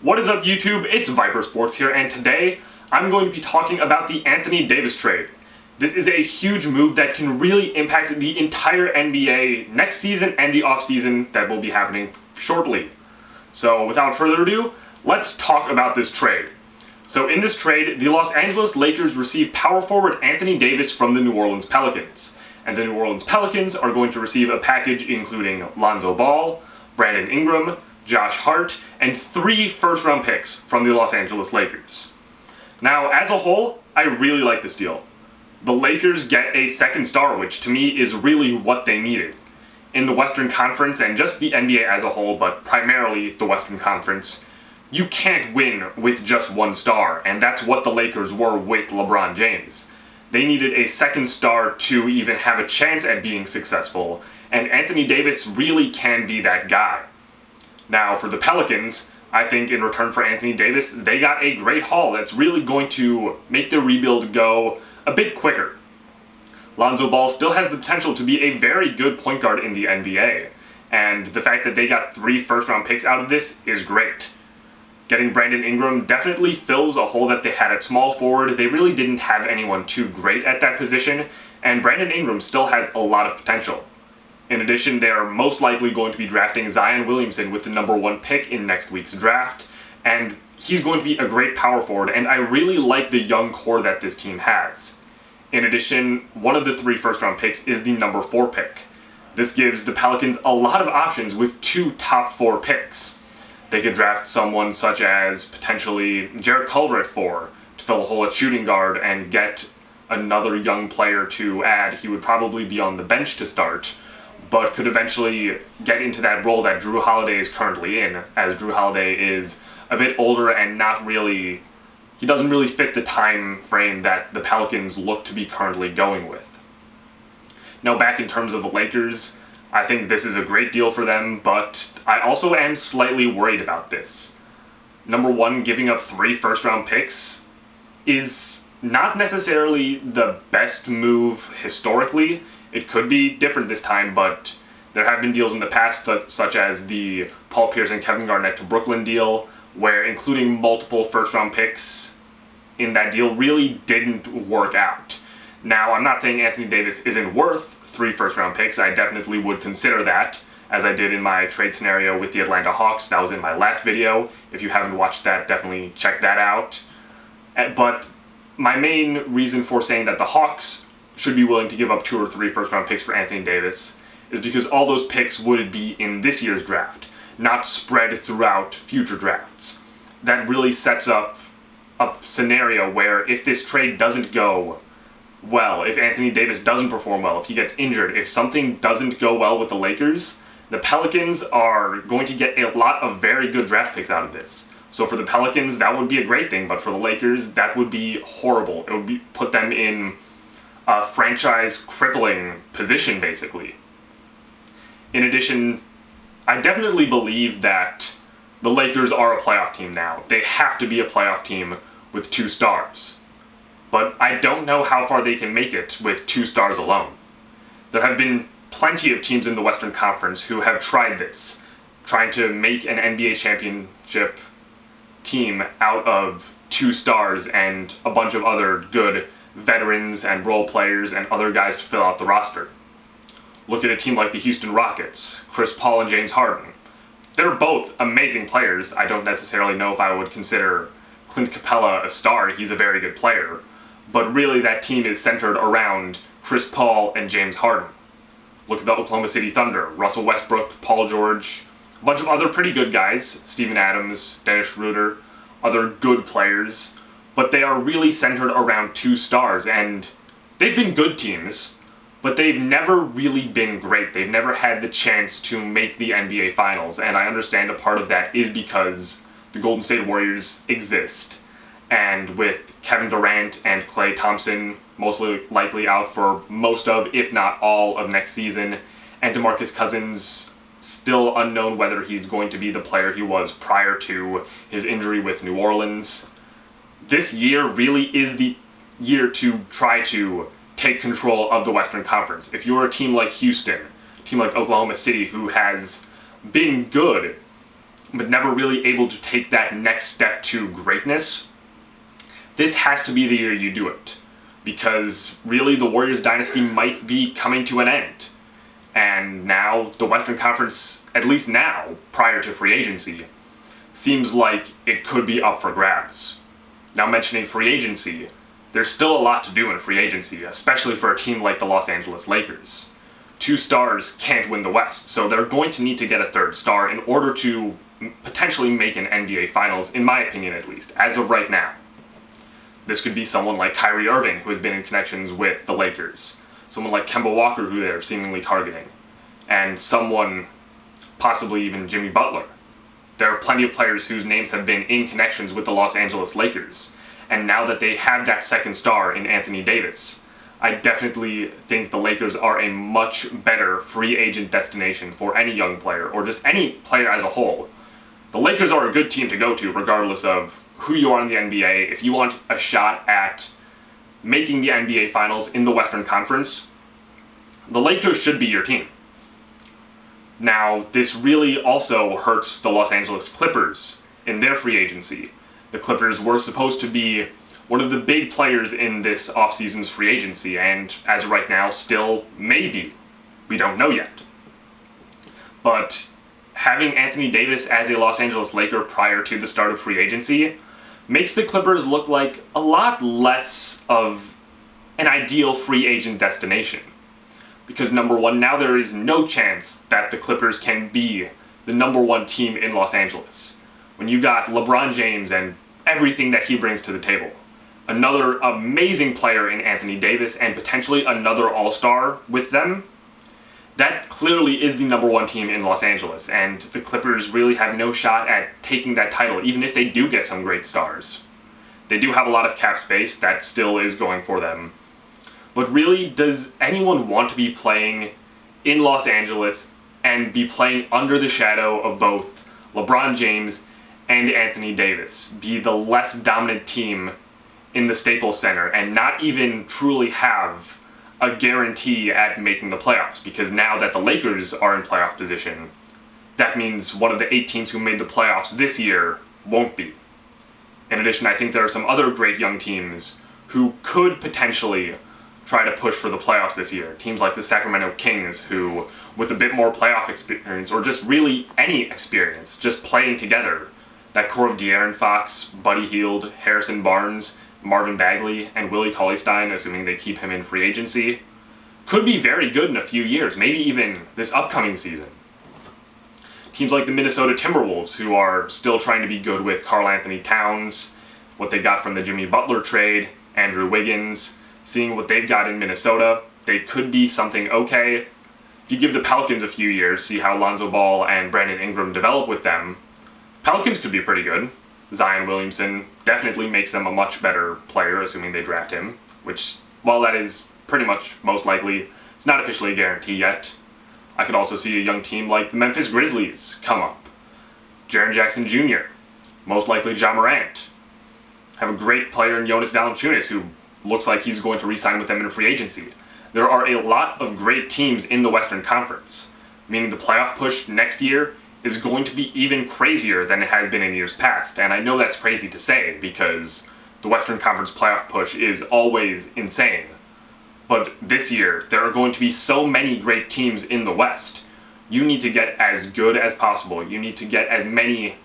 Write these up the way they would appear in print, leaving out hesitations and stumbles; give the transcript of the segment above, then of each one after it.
What is up, YouTube? It's VyPr Sports here, and today I'm going to be talking about the Anthony Davis trade. This is a huge move that can really impact the entire NBA next season and the offseason that will be happening shortly. So without further ado, let's talk about this trade. So in this trade, the Los Angeles Lakers receive power forward Anthony Davis from the New Orleans Pelicans. And the New Orleans Pelicans are going to receive a package including Lonzo Ball, Brandon Ingram, Josh Hart, and 3 first-round picks from the Los Angeles Lakers. Now, as a whole, I really like this deal. The Lakers get a second star, which to me is really what they needed. In the Western Conference, and just the NBA as a whole, but primarily the Western Conference, you can't win with just one star, and that's what the Lakers were with LeBron James. They needed a second star to even have a chance at being successful, and Anthony Davis really can be that guy. Now, for the Pelicans, I think in return for Anthony Davis, they got a great haul that's really going to make the rebuild go a bit quicker. Lonzo Ball still has the potential to be a very good point guard in the NBA, and the fact that they got 3 first-round picks out of this is great. Getting Brandon Ingram definitely fills a hole that they had at small forward. They really didn't have anyone too great at that position, and Brandon Ingram still has a lot of potential. In addition, they are most likely going to be drafting Zion Williamson with the #1 pick in next week's draft, and he's going to be a great power forward, and I really like the young core that this team has. In addition, one of the 3 first-round picks is the #4 pick. This gives the Pelicans a lot of options with 2 top 4 picks. They could draft someone such as potentially Jarrett Culver at 4 to fill a hole at shooting guard and get another young player to add. He would probably be on the bench to start, but could eventually get into that role that Drew Holiday is currently in, as Drew Holiday is a bit older and he doesn't really fit the time frame that the Pelicans look to be currently going with. Now, back in terms of the Lakers, I think this is a great deal for them, but I also am slightly worried about this. #1, giving up 3 first-round picks is not necessarily the best move historically. It could be different this time, but there have been deals in the past, such as the Paul Pierce and Kevin Garnett to Brooklyn deal, where including multiple first-round picks in that deal really didn't work out. Now, I'm not saying Anthony Davis isn't worth 3 first-round picks. I definitely would consider that, as I did in my trade scenario with the Atlanta Hawks. That was in my last video. If you haven't watched that, definitely check that out. But my main reason for saying that the Hawks should be willing to give up 2 or 3 first-round picks for Anthony Davis is because all those picks would be in this year's draft, not spread throughout future drafts. That really sets up a scenario where if this trade doesn't go well, if Anthony Davis doesn't perform well, if he gets injured, if something doesn't go well with the Lakers, the Pelicans are going to get a lot of very good draft picks out of this. So for the Pelicans, that would be a great thing, but for the Lakers, that would be horrible. It would put them in a franchise-crippling position, basically. In addition, I definitely believe that the Lakers are a playoff team now. They have to be a playoff team with 2 stars. But I don't know how far they can make it with 2 stars alone. There have been plenty of teams in the Western Conference who have tried this, trying to make an NBA championship team out of 2 stars and a bunch of other good veterans and role players and other guys to fill out the roster. Look at a team like the Houston Rockets, Chris Paul and James Harden. They're both amazing players. I don't necessarily know if I would consider Clint Capella a star. He's a very good player. But really that team is centered around Chris Paul and James Harden. Look at the Oklahoma City Thunder, Russell Westbrook, Paul George, a bunch of other pretty good guys, Steven Adams, Dennis Schroeder, other good players. But they are really centered around 2 stars, and they've been good teams, but they've never really been great. They've never had the chance to make the NBA Finals, and I understand a part of that is because the Golden State Warriors exist. And with Kevin Durant and Klay Thompson most likely out for most of, if not all, of next season, and DeMarcus Cousins still unknown whether he's going to be the player he was prior to his injury with New Orleans, this year really is the year to try to take control of the Western Conference. If you're a team like Houston, a team like Oklahoma City, who has been good but never really able to take that next step to greatness, this has to be the year you do it. Because really the Warriors dynasty might be coming to an end. And now the Western Conference, at least now, prior to free agency, seems like it could be up for grabs. Now mentioning free agency, there's still a lot to do in free agency, especially for a team like the Los Angeles Lakers. 2 stars can't win the West, so they're going to need to get a 3rd star in order to potentially make an NBA Finals, in my opinion at least, as of right now. This could be someone like Kyrie Irving, who has been in connections with the Lakers. Someone like Kemba Walker, who they're seemingly targeting. And someone, possibly even Jimmy Butler. There are plenty of players whose names have been in connections with the Los Angeles Lakers. And now that they have that 2nd star in Anthony Davis, I definitely think the Lakers are a much better free agent destination for any young player, or just any player as a whole. The Lakers are a good team to go to, regardless of who you are in the NBA. If you want a shot at making the NBA Finals in the Western Conference, the Lakers should be your team. Now, this really also hurts the Los Angeles Clippers in their free agency. The Clippers were supposed to be one of the big players in this offseason's free agency, and as of right now, still maybe. We don't know yet. But having Anthony Davis as a Los Angeles Laker prior to the start of free agency makes the Clippers look like a lot less of an ideal free agent destination. Because number one, now there is no chance that the Clippers can be the number 1 team in Los Angeles. When you got LeBron James and everything that he brings to the table. Another amazing player in Anthony Davis and potentially another all-star with them, that clearly is the number 1 team in Los Angeles, and the Clippers really have no shot at taking that title, even if they do get some great stars. They do have a lot of cap space, that still is going for them. But really, does anyone want to be playing in Los Angeles and be playing under the shadow of both LeBron James and Anthony Davis, be the less dominant team in the Staples Center, and not even truly have a guarantee at making the playoffs? Because now that the Lakers are in playoff position, that means one of the 8 teams who made the playoffs this year won't be. In addition, I think there are some other great young teams who could potentially try to push for the playoffs this year. Teams like the Sacramento Kings, who, with a bit more playoff experience, or just really any experience, just playing together, that core of De'Aaron Fox, Buddy Hield, Harrison Barnes, Marvin Bagley, and Willie Cauley-Stein, assuming they keep him in free agency, could be very good in a few years, maybe even this upcoming season. Teams like the Minnesota Timberwolves, who are still trying to be good with Karl Anthony Towns, what they got from the Jimmy Butler trade, Andrew Wiggins, seeing what they've got in Minnesota, they could be something okay. If you give the Pelicans a few years, see how Lonzo Ball and Brandon Ingram develop with them, Pelicans could be pretty good. Zion Williamson definitely makes them a much better player, assuming they draft him, which, while that is pretty much most likely, it's not officially a guarantee yet. I could also see a young team like the Memphis Grizzlies come up. Jaren Jackson Jr., most likely Ja Morant. Have a great player in Jonas Valanciunas, who looks like he's going to re-sign with them in free agency. There are a lot of great teams in the Western Conference, meaning the playoff push next year is going to be even crazier than it has been in years past. And I know that's crazy to say because the Western Conference playoff push is always insane. But this year, there are going to be so many great teams in the West. You need to get as good as possible. You need to get as many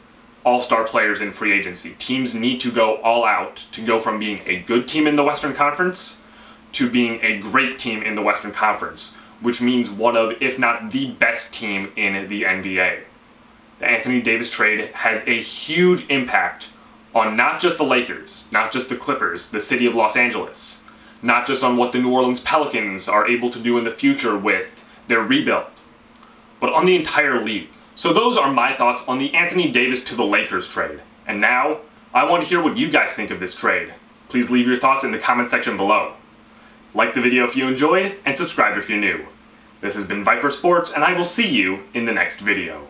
all-star players in free agency. Teams need to go all out to go from being a good team in the Western Conference to being a great team in the Western Conference, which means one of, if not the best team in the NBA. The Anthony Davis trade has a huge impact on not just the Lakers, not just the Clippers, the city of Los Angeles, not just on what the New Orleans Pelicans are able to do in the future with their rebuild, but on the entire league. So those are my thoughts on the Anthony Davis to the Lakers trade. And now, I want to hear what you guys think of this trade. Please leave your thoughts in the comment section below. Like the video if you enjoyed, and subscribe if you're new. This has been VyPr Sports, and I will see you in the next video.